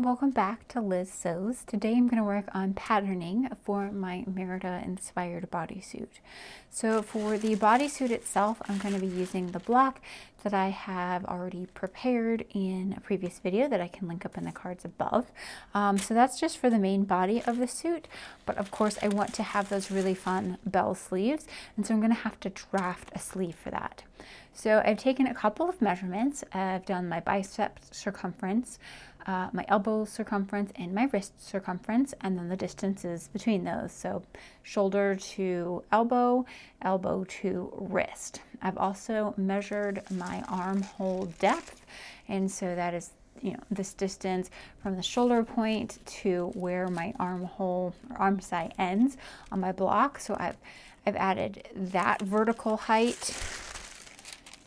welcome back to Liz Sews. Today I'm going to work on patterning for my Merida inspired bodysuit. So for the bodysuit itself, I'm going to be using the block that I have already prepared in a previous video that I can link up in the cards above. So that's just for the main body of the suit, but of course I want to have those really fun bell sleeves, and so I'm going to have to draft a sleeve for that. So I've taken a couple of measurements. I've done my bicep circumference, my elbow circumference, and my wrist circumference, and then the distances between those. So shoulder to elbow, elbow to wrist. I've also measured my armhole depth, and so that is, this distance from the shoulder point to where my armhole or arm side ends on my block. So I've added that vertical height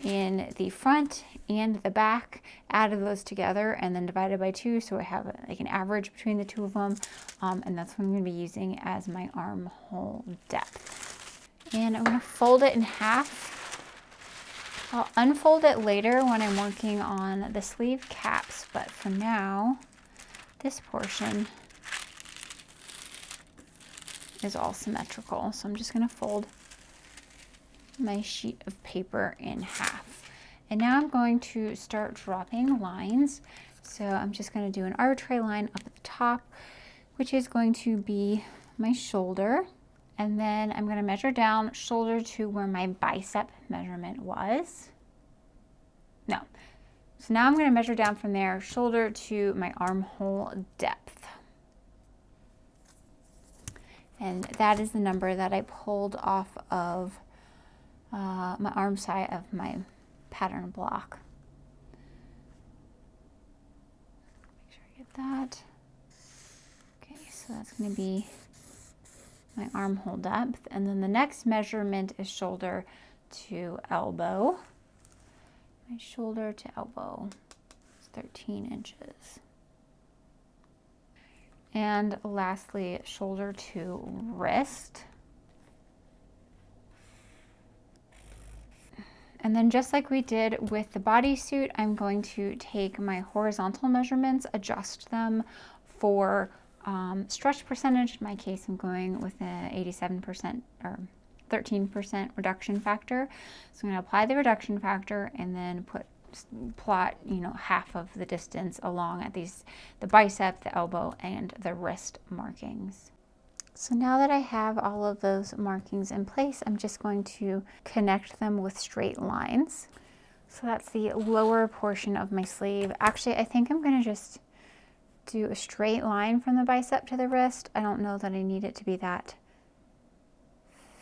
in the front and the back, added those together and then divided by 2, so I have like an average between the two of them, and that's what I'm going to be using as my armhole depth. And I'm going to fold it in half. I'll unfold it later when I'm working on the sleeve caps, but for now this portion is all symmetrical, so I'm just going to fold my sheet of paper in half. And now I'm going to start dropping lines. So I'm just going to do an arbitrary line up at the top, which is going to be my shoulder. And then I'm going to measure down shoulder to where my bicep measurement was. No. So now I'm going to measure down from there, shoulder to my armhole depth. And that is the number that I pulled off of my arm side of my pattern block. Make sure I get that. Okay, so that's going to be my armhole depth. And then the next measurement is shoulder to elbow. My shoulder to elbow is 13 inches. And lastly, shoulder to wrist. And then just like we did with the bodysuit, I'm going to take my horizontal measurements, adjust them for stretch percentage. In my case, I'm going with an 87% or 13% reduction factor. So I'm going to apply the reduction factor and then plot, half of the distance along at the bicep, the elbow, and the wrist markings. So now that I have all of those markings in place, I'm just going to connect them with straight lines. So that's the lower portion of my sleeve. Actually, I think I'm going to just do a straight line from the bicep to the wrist. I don't know that I need it to be that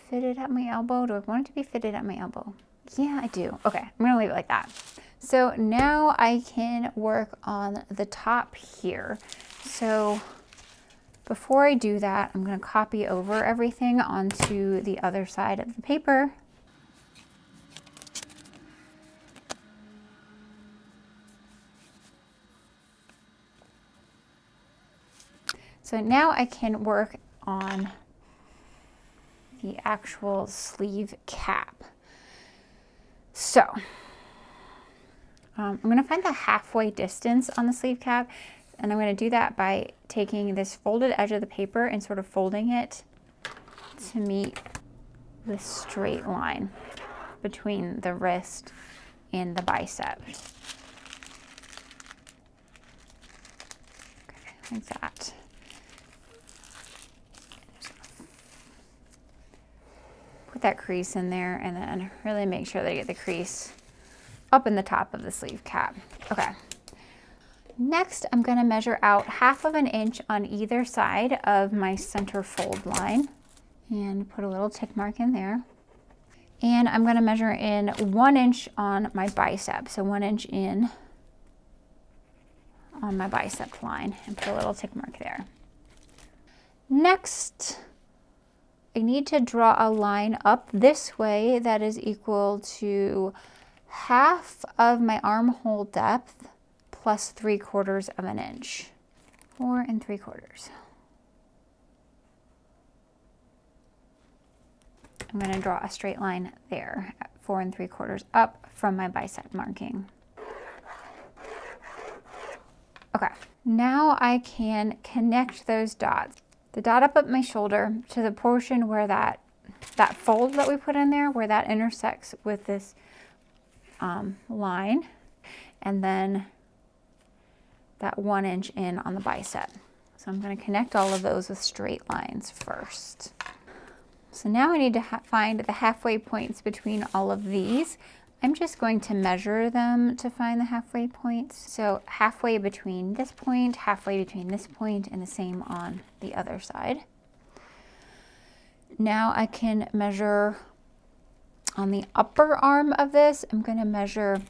fitted at my elbow. Do I want it to be fitted at my elbow? Yeah, I do. Okay, I'm going to leave it like that. So now I can work on the top here. So before I do that, I'm going to copy over everything onto the other side of the paper. So now I can work on the actual sleeve cap. So I'm going to find the halfway distance on the sleeve cap. And I'm going to do that by taking this folded edge of the paper and sort of folding it to meet this straight line between the wrist and the bicep. Okay, like that. Put that crease in there and then really make sure that I get the crease up in the top of the sleeve cap. Okay. Next, I'm going to measure out 1/2 inch on either side of my center fold line and put a little tick mark in there. And I'm going to measure in 1 inch on my bicep. So 1 inch in on my bicep line and put a little tick mark there. Next, I need to draw a line up this way that is equal to 1/2 of my armhole depth plus 3/4 of an inch. 4 3/4. I'm going to draw a straight line there at 4 3/4 up from my bicep marking. Okay, now I can connect those dots. The dot up at my shoulder to the portion where that fold that we put in there, where that intersects with this line, and then that 1 inch in on the bicep. So I'm going to connect all of those with straight lines first. So now I need to find the halfway points between all of these. I'm just going to measure them to find the halfway points. So halfway between this point, halfway between this point, and the same on the other side. Now I can measure on the upper arm of this. I'm going to measure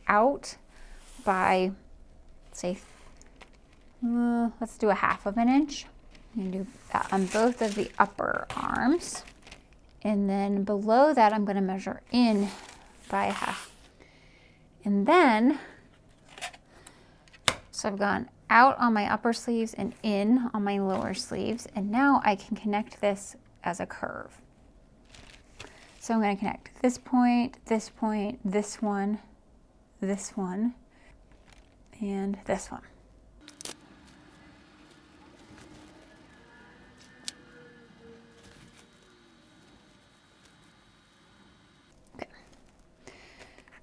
out by, say, let's do a 1/2 inch. I'm going to do that on both of the upper arms. And then below that, I'm going to measure in by 1/2. And then, so I've gone out on my upper sleeves and in on my lower sleeves. And now I can connect this as a curve. So I'm going to connect this point, this one, this one, and this one. Okay.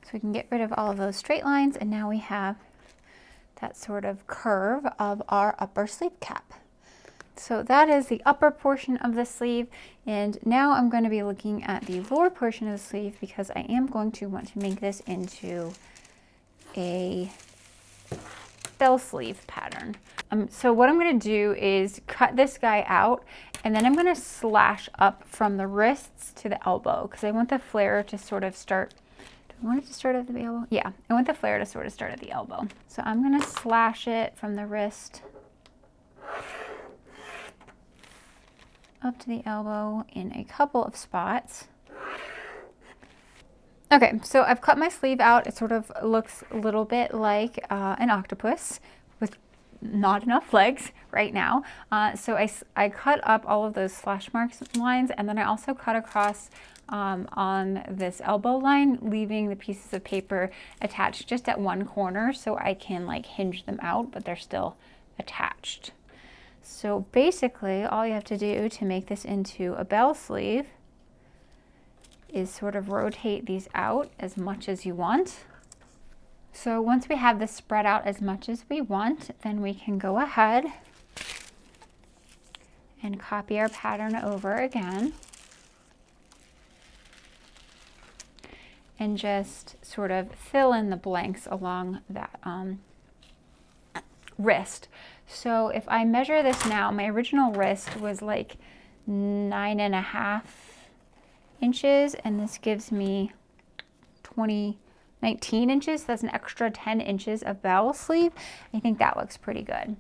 So we can get rid of all of those straight lines, and now we have that sort of curve of our upper sleeve cap. So that is the upper portion of the sleeve, and now I'm going to be looking at the lower portion of the sleeve because I am going to want to make this into a bell sleeve pattern. So what I'm going to do is cut this guy out, and then I'm going to slash up from the wrists to the elbow because I want the flare to sort of start. Do I want it to start at the elbow? Yeah, I want the flare to sort of start at the elbow. So I'm going to slash it from the wrist up to the elbow in a couple of spots. Okay, so I've cut my sleeve out. It sort of looks a little bit like an octopus with not enough legs right now. So I cut up all of those slash marks lines, and then I also cut across on this elbow line, leaving the pieces of paper attached just at one corner so I can like hinge them out, but they're still attached. So basically all you have to do to make this into a bell sleeve is sort of rotate these out as much as you want. So once we have this spread out as much as we want, then we can go ahead and copy our pattern over again and just sort of fill in the blanks along that wrist. So if I measure this now, my original wrist was like 9.5 inches, and this gives me 19 inches. That's an extra 10 inches of bell sleeve. I think that looks pretty good.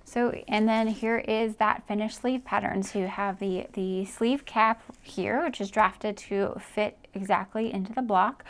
So, and then here is that finished sleeve pattern. So you have the sleeve cap here, which is drafted to fit exactly into the block.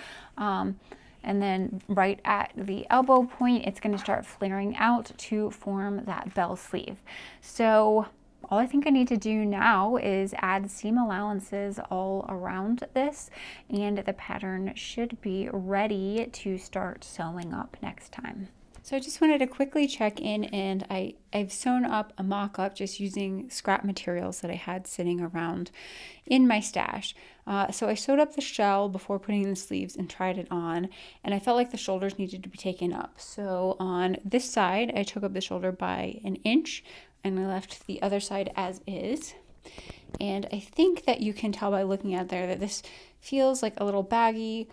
And then right at the elbow point, it's going to start flaring out to form that bell sleeve. So all I think I need to do now is add seam allowances all around this, and the pattern should be ready to start sewing up next time. So I just wanted to quickly check in, and I've sewn up a mock-up just using scrap materials that I had sitting around in my stash. So I sewed up the shell before putting in the sleeves and tried it on, and I felt like the shoulders needed to be taken up. So on this side, I took up the shoulder by 1 inch, and I left the other side as is. And I think that you can tell by looking at there that this feels like a little baggy.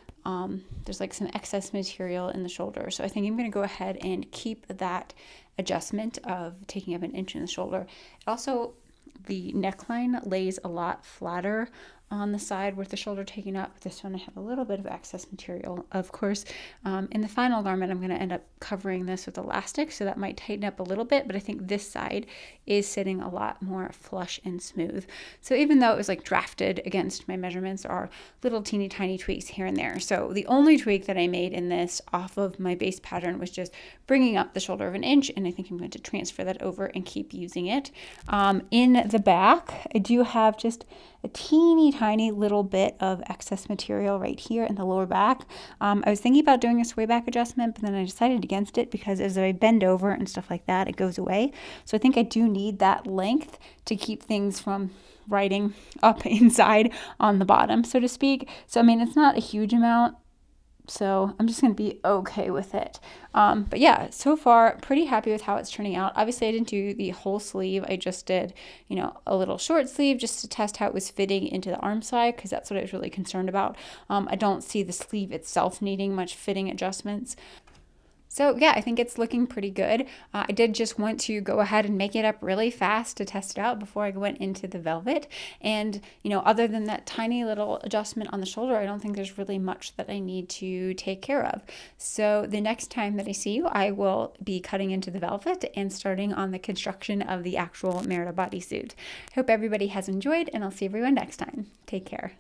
There's like some excess material in the shoulder. So I think I'm going to go ahead and keep that adjustment of taking up 1 inch in the shoulder. It also, the neckline lays a lot flatter on the side with the shoulder taken up. This one I have a little bit of excess material. Of course, in the final garment, I'm going to end up covering this with elastic, so that might tighten up a little bit, but I think this side is sitting a lot more flush and smooth. So even though it was like drafted against my measurements, there are little teeny tiny tweaks here and there. So the only tweak that I made in this off of my base pattern was just bringing up the shoulder of 1 inch, and I think I'm going to transfer that over and keep using it. In the back, I do have just a teeny tiny little bit of excess material right here in the lower back. I was thinking about doing a sway back adjustment, but then I decided against it because as I bend over and stuff like that, it goes away. So I think I do need that length to keep things from riding up inside on the bottom, so to speak. So I mean, it's not a huge amount, so I'm just going to be okay with it. But yeah, so far pretty happy with how it's turning out. Obviously I didn't do the whole sleeve. I just did, you know, a little short sleeve just to test how it was fitting into the arm side, because that's what I was really concerned about. I don't see the sleeve itself needing much fitting adjustments. So yeah, I think it's looking pretty good. I did just want to go ahead and make it up really fast to test it out before I went into the velvet. And, you know, other than that tiny little adjustment on the shoulder, I don't think there's really much that I need to take care of. So the next time that I see you, I will be cutting into the velvet and starting on the construction of the actual Merida bodysuit. Hope everybody has enjoyed, and I'll see everyone next time. Take care.